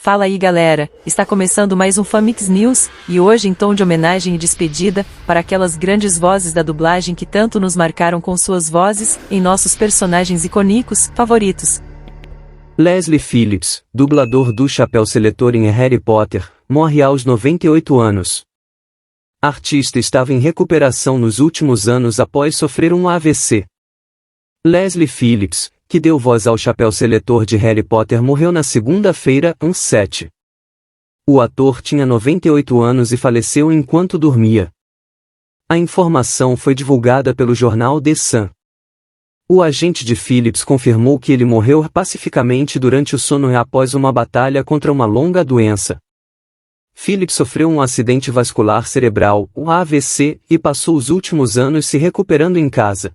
Fala aí galera, está começando mais um Famix News, e hoje em tom de homenagem e despedida, para aquelas grandes vozes da dublagem que tanto nos marcaram com suas vozes, em nossos personagens icônicos, favoritos. Leslie Phillips, dublador do Chapéu Seletor em Harry Potter, morre aos 98 anos. A artista estava em recuperação nos últimos anos após sofrer um AVC. Leslie Phillips, que deu voz ao Chapéu Seletor de Harry Potter, morreu na segunda-feira, 7. O ator tinha 98 anos e faleceu enquanto dormia. A informação foi divulgada pelo jornal The Sun. O agente de Phillips confirmou que ele morreu pacificamente durante o sono após uma batalha contra uma longa doença. Phillips sofreu um acidente vascular cerebral, um AVC, e passou os últimos anos se recuperando em casa.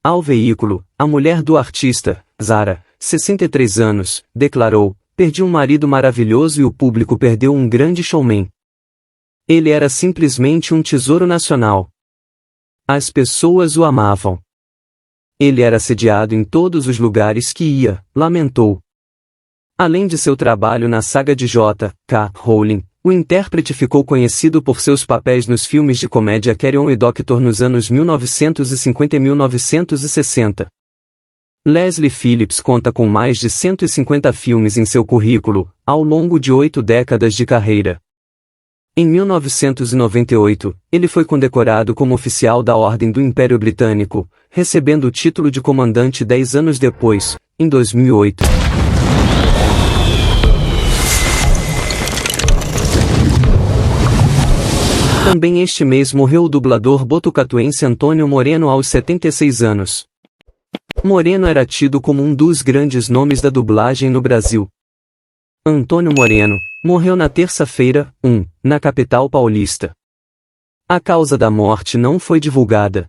Ao veículo, a mulher do artista, Zara, 63 anos, declarou: "Perdi um marido maravilhoso e o público perdeu um grande showman. Ele era simplesmente um tesouro nacional. As pessoas o amavam. Ele era assediado em todos os lugares que ia", lamentou. Além de seu trabalho na saga de J.K. Rowling, o intérprete ficou conhecido por seus papéis nos filmes de comédia Carry On e Doctor nos anos 1950 e 1960. Leslie Phillips conta com mais de 150 filmes em seu currículo, ao longo de 8 décadas de carreira. Em 1998, ele foi condecorado como oficial da Ordem do Império Britânico, recebendo o título de comandante 10 anos depois, em 2008. Também este mês morreu o dublador botucatuense Antônio Moreno aos 76 anos. Moreno era tido como um dos grandes nomes da dublagem no Brasil. Antônio Moreno morreu na terça-feira, na capital paulista. A causa da morte não foi divulgada.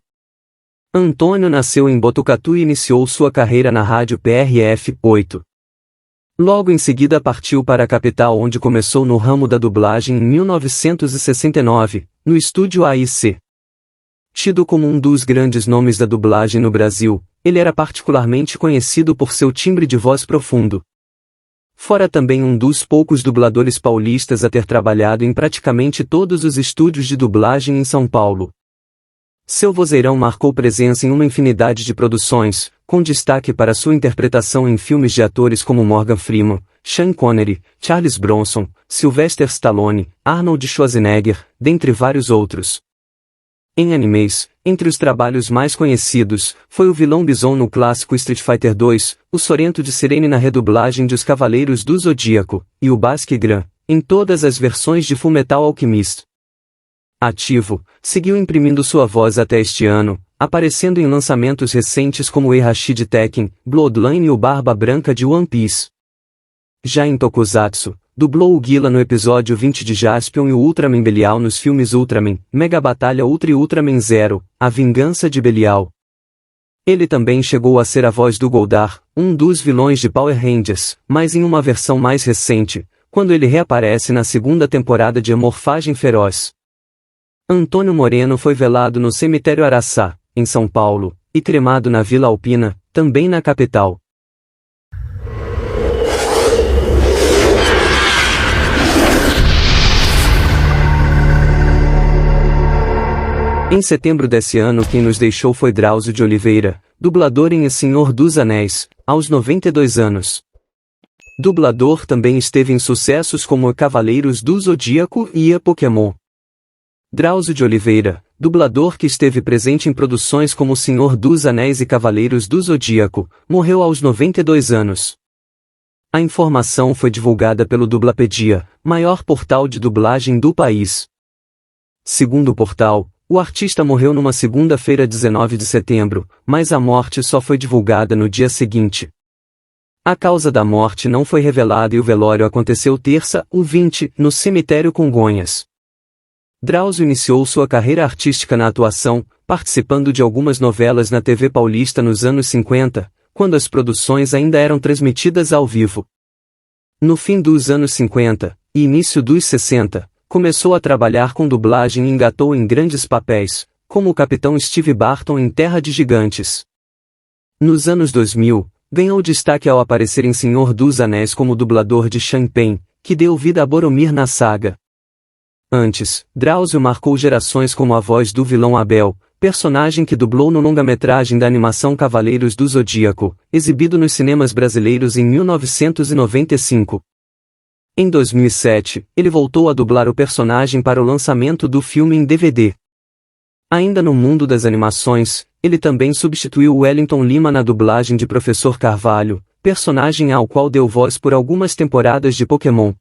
Antônio nasceu em Botucatu e iniciou sua carreira na rádio PRF 8. Logo em seguida partiu para a capital, onde começou no ramo da dublagem em 1969, no estúdio AIC. Tido como um dos grandes nomes da dublagem no Brasil, ele era particularmente conhecido por seu timbre de voz profundo. Fora também um dos poucos dubladores paulistas a ter trabalhado em praticamente todos os estúdios de dublagem em São Paulo. Seu vozeirão marcou presença em uma infinidade de produções, com destaque para sua interpretação em filmes de atores como Morgan Freeman, Sean Connery, Charles Bronson, Sylvester Stallone, Arnold Schwarzenegger, dentre vários outros. Em animes, entre os trabalhos mais conhecidos, foi o vilão Bison no clássico Street Fighter 2, o Sorrento de Sirene na redublagem de Os Cavaleiros do Zodíaco, e o Basque Gran, em todas as versões de Fullmetal Alchemist. Ativo, seguiu imprimindo sua voz até este ano, aparecendo em lançamentos recentes como Heihachi de Tekken, Bloodline e o Barba Branca de One Piece. Já em Tokusatsu, dublou o Guila no episódio 20 de Jaspion e o Ultraman Belial nos filmes Ultraman, Mega Batalha Ultra e Ultraman Zero, A Vingança de Belial. Ele também chegou a ser a voz do Goldar, um dos vilões de Power Rangers, mas em uma versão mais recente, quando ele reaparece na segunda temporada de A Morfagem Feroz. Antônio Moreno foi velado no cemitério Araçá, em São Paulo, e cremado na Vila Alpina, também na capital. Em setembro desse ano, quem nos deixou foi Drauzio de Oliveira, dublador em O Senhor dos Anéis, aos 92 anos. Dublador também esteve em sucessos como Cavaleiros do Zodíaco e A Pokémon. Drauzio de Oliveira, dublador que esteve presente em produções como O Senhor dos Anéis e Cavaleiros do Zodíaco, morreu aos 92 anos. A informação foi divulgada pelo Dublapedia, maior portal de dublagem do país. Segundo o portal, o artista morreu numa segunda-feira, 19 de setembro, mas a morte só foi divulgada no dia seguinte. A causa da morte não foi revelada e o velório aconteceu terça, 20, no cemitério Congonhas. Drauzio iniciou sua carreira artística na atuação, participando de algumas novelas na TV paulista nos anos 50, quando as produções ainda eram transmitidas ao vivo. No fim dos anos 50, e início dos 60, começou a trabalhar com dublagem e engatou em grandes papéis, como o Capitão Steve Barton em Terra de Gigantes. Nos anos 2000, ganhou destaque ao aparecer em Senhor dos Anéis como dublador de Sean Penn, que deu vida a Boromir na saga. Antes, Drauzio marcou gerações como a voz do vilão Abel, personagem que dublou no longa-metragem da animação Cavaleiros do Zodíaco, exibido nos cinemas brasileiros em 1995. Em 2007, ele voltou a dublar o personagem para o lançamento do filme em DVD. Ainda no mundo das animações, ele também substituiu Wellington Lima na dublagem de Professor Carvalho, personagem ao qual deu voz por algumas temporadas de Pokémon.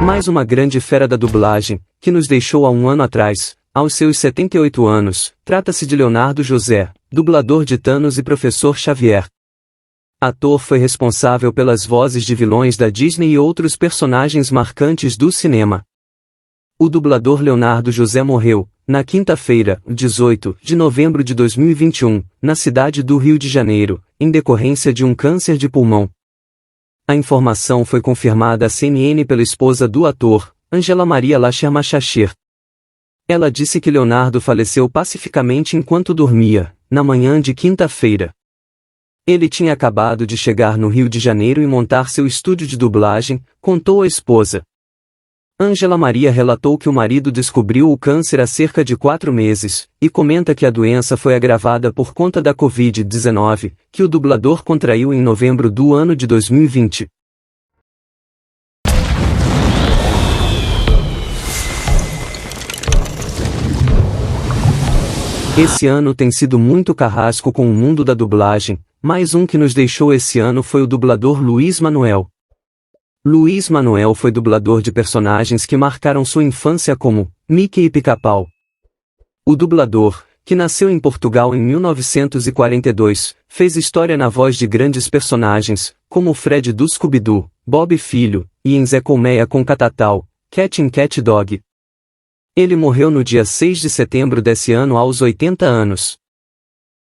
Mais uma grande fera da dublagem, que nos deixou há um ano atrás, aos seus 78 anos, trata-se de Leonardo José, dublador de Thanos e Professor Xavier. Ator foi responsável pelas vozes de vilões da Disney e outros personagens marcantes do cinema. O dublador Leonardo José morreu, na quinta-feira, 18 de novembro de 2021, na cidade do Rio de Janeiro, em decorrência de um câncer de pulmão. A informação foi confirmada à CNN pela esposa do ator, Angela Maria Lacher Machachir. Ela disse que Leonardo faleceu pacificamente enquanto dormia, na manhã de quinta-feira. Ele tinha acabado de chegar no Rio de Janeiro e montar seu estúdio de dublagem, contou a esposa. Angela Maria relatou que o marido descobriu o câncer há cerca de 4 meses, e comenta que a doença foi agravada por conta da Covid-19, que o dublador contraiu em novembro do ano de 2020. Esse ano tem sido muito carrasco com o mundo da dublagem. Mais um que nos deixou esse ano foi o dublador Luiz Manuel. Luiz Manuel foi dublador de personagens que marcaram sua infância como Mickey e Pica-Pau. O dublador, que nasceu em Portugal em 1942, fez história na voz de grandes personagens, como o Fred do Scooby-Doo, Bob Filho, e em Zé Colmeia com Catatal, Cat and Cat Dog. Ele morreu no dia 6 de setembro desse ano aos 80 anos.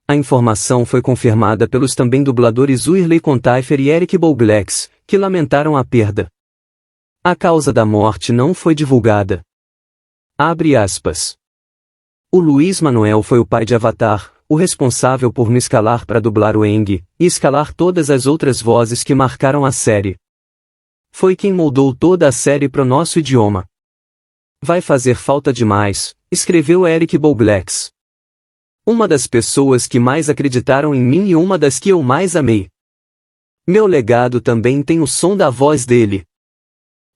A informação foi confirmada pelos também dubladores Weirley Contaifer e Eric Bouglex, que lamentaram a perda. A causa da morte não foi divulgada. Abre aspas. O Luiz Manuel foi o pai de Avatar, o responsável por me escalar para dublar o Aang, e escalar todas as outras vozes que marcaram a série. Foi quem moldou toda a série pro nosso idioma. Vai fazer falta demais, escreveu Eric Bouglex. Uma das pessoas que mais acreditaram em mim e uma das que eu mais amei. Meu legado também tem o som da voz dele.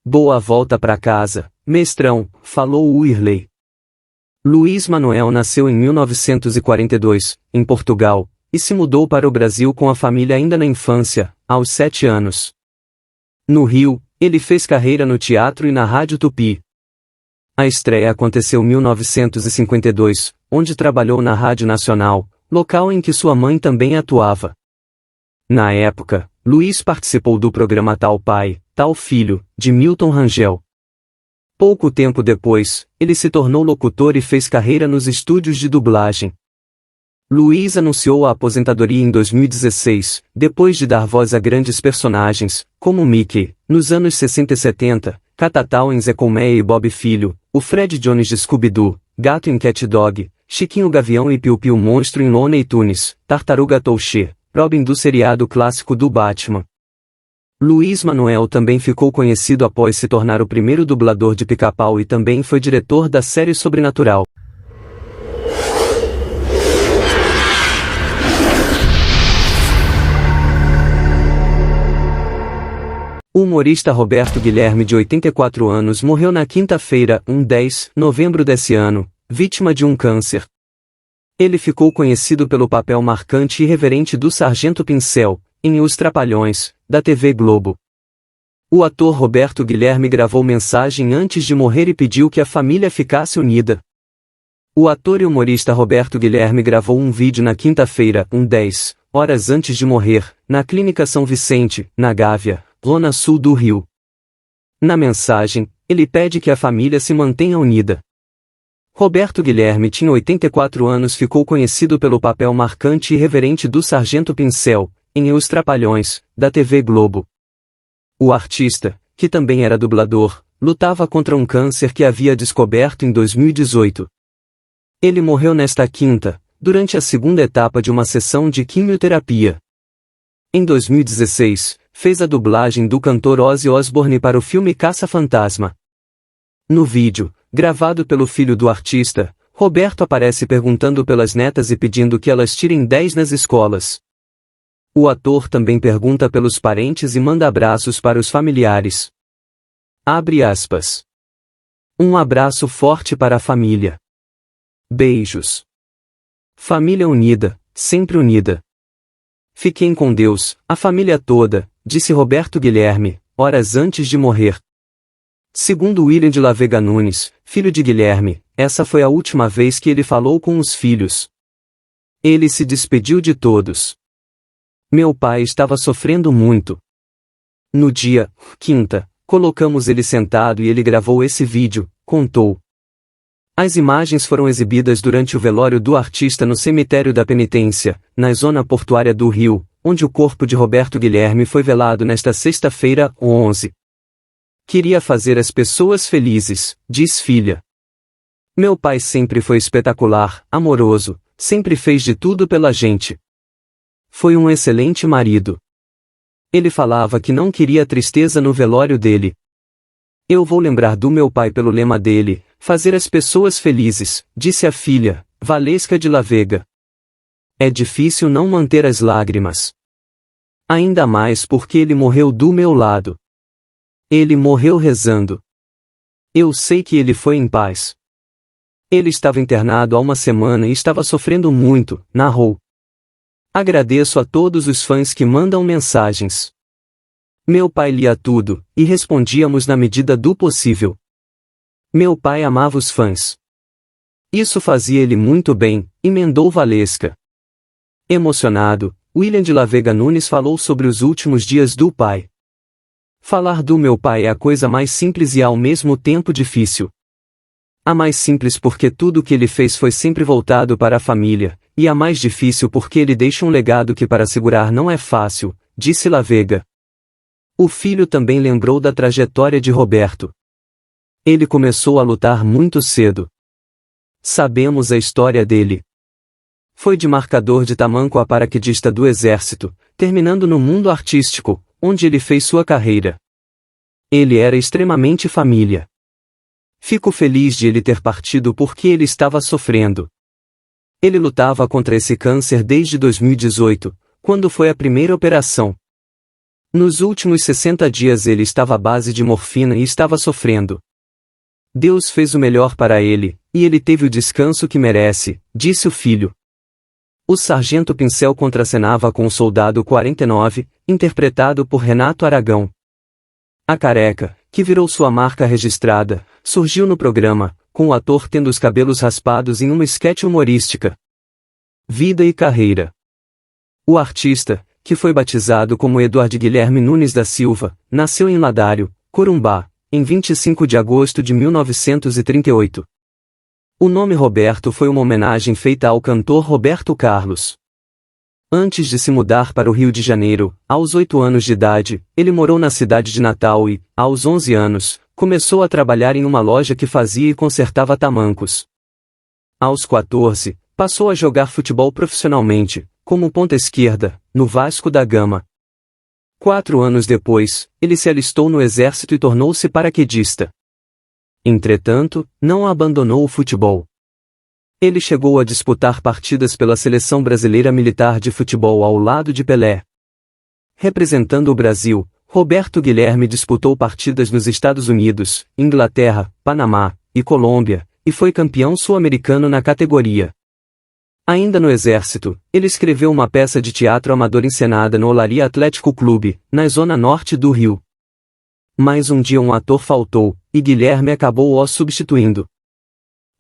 Boa volta pra casa, mestrão, falou Weirley. Luiz Manuel nasceu em 1942, em Portugal, e se mudou para o Brasil com a família ainda na infância, aos 7 anos. No Rio, ele fez carreira no teatro e na Rádio Tupi. A estreia aconteceu em 1952, onde trabalhou na Rádio Nacional, local em que sua mãe também atuava. Na época, Luiz participou do programa Tal Pai, Tal Filho, de Milton Rangel. Pouco tempo depois, ele se tornou locutor e fez carreira nos estúdios de dublagem. Luiz anunciou a aposentadoria em 2016, depois de dar voz a grandes personagens, como Mickey, nos anos 60 e 70, Catatal em Zé Colmeia e Bob Filho, o Fred Jones de Scooby-Doo, Gato em Cat Dog, Chiquinho Gavião e Piu Piu Monstro em Looney Tunes, Tartaruga Touché, Robin do seriado clássico do Batman. Luiz Manuel também ficou conhecido após se tornar o primeiro dublador de Pica-Pau e também foi diretor da série Sobrenatural. O humorista Roberto Guilherme, de 84 anos, morreu na quinta-feira, 10 de novembro desse ano, vítima de um câncer. Ele ficou conhecido pelo papel marcante e irreverente do Sargento Pincel, em Os Trapalhões, da TV Globo. O ator Roberto Guilherme gravou mensagem antes de morrer e pediu que a família ficasse unida. O ator e humorista Roberto Guilherme gravou um vídeo na quinta-feira, 10 horas antes de morrer, na Clínica São Vicente, na Gávea, zona sul do Rio. Na mensagem, ele pede que a família se mantenha unida. Roberto Guilherme tinha 84 anos, ficou conhecido pelo papel marcante e irreverente do Sargento Pincel, em Os Trapalhões, da TV Globo. O artista, que também era dublador, lutava contra um câncer que havia descoberto em 2018. Ele morreu nesta quinta, durante a segunda etapa de uma sessão de quimioterapia. Em 2016, fez a dublagem do cantor Ozzy Osbourne para o filme Caça-Fantasma. No vídeo, gravado pelo filho do artista, Roberto aparece perguntando pelas netas e pedindo que elas tirem 10 nas escolas. O ator também pergunta pelos parentes e manda abraços para os familiares. Abre aspas. Um abraço forte para a família. Beijos. Família unida, sempre unida. Fiquem com Deus, a família toda, disse Roberto Guilherme, horas antes de morrer. Segundo William de La Vega Nunes, filho de Guilherme, essa foi a última vez que ele falou com os filhos. Ele se despediu de todos. Meu pai estava sofrendo muito. No dia, quinta, colocamos ele sentado e ele gravou esse vídeo, contou. As imagens foram exibidas durante o velório do artista no cemitério da Penitência, na zona portuária do Rio, onde o corpo de Roberto Guilherme foi velado nesta sexta-feira, 11. Queria fazer as pessoas felizes, diz filha. Meu pai sempre foi espetacular, amoroso, sempre fez de tudo pela gente. Foi um excelente marido. Ele falava que não queria tristeza no velório dele. Eu vou lembrar do meu pai pelo lema dele, fazer as pessoas felizes, disse a filha, Valesca de La Vega. É difícil não manter as lágrimas. Ainda mais porque ele morreu do meu lado. Ele morreu rezando. Eu sei que ele foi em paz. Ele estava internado há uma semana e estava sofrendo muito, narrou. Agradeço a todos os fãs que mandam mensagens. Meu pai lia tudo, e respondíamos na medida do possível. Meu pai amava os fãs. Isso fazia ele muito bem, emendou Valesca. Emocionado, William de La Vega Nunes falou sobre os últimos dias do pai. Falar do meu pai é a coisa mais simples e ao mesmo tempo difícil. A mais simples porque tudo o que ele fez foi sempre voltado para a família, e a mais difícil porque ele deixa um legado que para segurar não é fácil, disse La Vega. O filho também lembrou da trajetória de Roberto. Ele começou a lutar muito cedo. Sabemos a história dele. Foi de marcador de tamanco a paraquedista do exército, terminando no mundo artístico, onde ele fez sua carreira. Ele era extremamente família. Fico feliz de ele ter partido porque ele estava sofrendo. Ele lutava contra esse câncer desde 2018, quando foi a primeira operação. Nos últimos 60 dias ele estava à base de morfina e estava sofrendo. Deus fez o melhor para ele, e ele teve o descanso que merece, disse o filho. O sargento Pincel contracenava com o soldado 49, interpretado por Renato Aragão. A careca, que virou sua marca registrada, surgiu no programa, com o ator tendo os cabelos raspados em uma esquete humorística. Vida e carreira. O artista, que foi batizado como Eduardo Guilherme Nunes da Silva, nasceu em Ladário, Corumbá, em 25 de agosto de 1938. O nome Roberto foi uma homenagem feita ao cantor Roberto Carlos. Antes de se mudar para o Rio de Janeiro, aos 8 anos de idade, ele morou na cidade de Natal e, aos 11 anos, começou a trabalhar em uma loja que fazia e consertava tamancos. Aos 14, passou a jogar futebol profissionalmente, como ponta esquerda, no Vasco da Gama. 4 anos depois, ele se alistou no exército e tornou-se paraquedista. Entretanto, não abandonou o futebol. Ele chegou a disputar partidas pela Seleção Brasileira Militar de Futebol ao lado de Pelé. Representando o Brasil, Roberto Guilherme disputou partidas nos Estados Unidos, Inglaterra, Panamá e Colômbia, e foi campeão sul-americano na categoria. Ainda no Exército, ele escreveu uma peça de teatro amador encenada no Olaria Atlético Clube, na zona norte do Rio. Mas um dia um ator faltou, e Guilherme acabou o substituindo.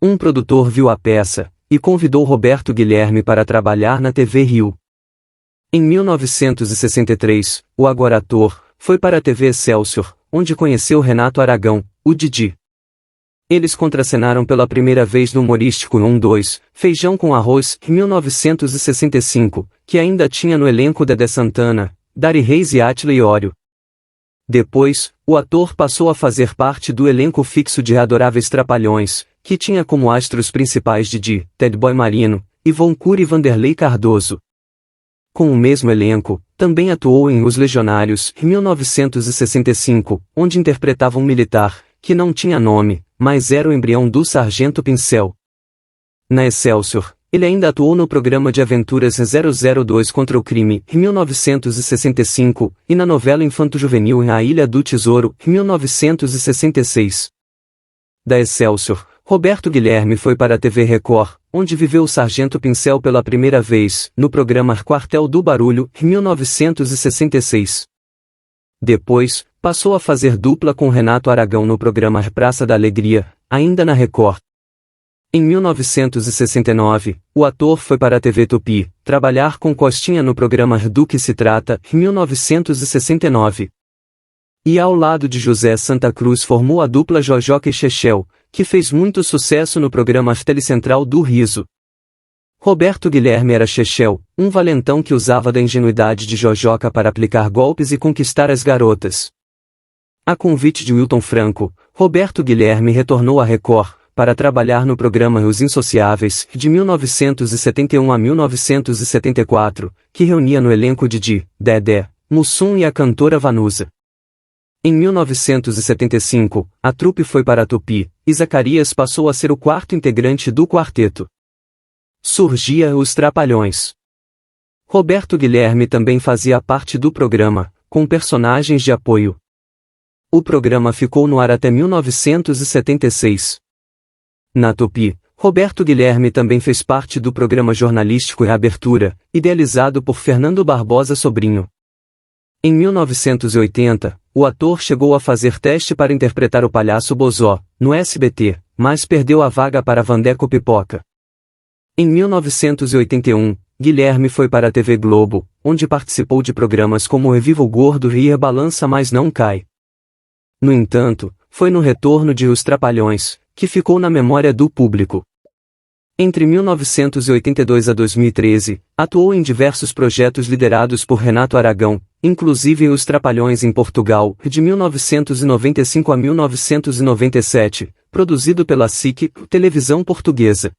Um produtor viu a peça, e convidou Roberto Guilherme para trabalhar na TV Rio. Em 1963, o agora ator, foi para a TV Excelsior, onde conheceu Renato Aragão, o Didi. Eles contracenaram pela primeira vez no humorístico 1-2, Feijão com Arroz, em 1965, que ainda tinha no elenco Dedé Santana, Dari Reis e Átila Iório. Depois, o ator passou a fazer parte do elenco fixo de Adoráveis Trapalhões, que tinha como astros principais Didi, Ted Boy Marino, Ivon Cury e Vanderlei Cardoso. Com o mesmo elenco, também atuou em Os Legionários, em 1965, onde interpretava um militar, que não tinha nome, mas era o embrião do Sargento Pincel. Na Excelsior, ele ainda atuou no programa de aventuras 002 contra o crime, em 1965, e na novela infanto-juvenil A Ilha do Tesouro, em 1966. Da Excelsior, Roberto Guilherme foi para a TV Record, onde viveu o Sargento Pincel pela primeira vez, no programa Quartel do Barulho, em 1966. Depois, passou a fazer dupla com Renato Aragão no programa Praça da Alegria, ainda na Record. Em 1969, o ator foi para a TV Tupi, trabalhar com Costinha no programa Do Que Se Trata, em 1969. E ao lado de José Santa Cruz formou a dupla Jojoca e Chechel, que fez muito sucesso no programa Telecentral do Riso. Roberto Guilherme era Chechel, um valentão que usava da ingenuidade de Jojoca para aplicar golpes e conquistar as garotas. A convite de Wilton Franco, Roberto Guilherme retornou à Record, para trabalhar no programa Os Insociáveis, de 1971 a 1974, que reunia no elenco Didi, Dedé, Mussum e a cantora Vanusa. Em 1975, a trupe foi para a Tupi, e Zacarias passou a ser o quarto integrante do quarteto. Surgia Os Trapalhões. Roberto Guilherme também fazia parte do programa, com personagens de apoio. O programa ficou no ar até 1976. Na Tupi, Roberto Guilherme também fez parte do programa jornalístico Reabertura, idealizado por Fernando Barbosa Sobrinho. Em 1980, o ator chegou a fazer teste para interpretar o palhaço Bozó, no SBT, mas perdeu a vaga para Vandeco Pipoca. Em 1981, Guilherme foi para a TV Globo, onde participou de programas como Reviva o Gordo e Balança Mas Não Cai. No entanto, foi no retorno de Os Trapalhões, que ficou na memória do público. Entre 1982 a 2013, atuou em diversos projetos liderados por Renato Aragão, inclusive Os Trapalhões em Portugal, de 1995 a 1997, produzido pela SIC, televisão portuguesa.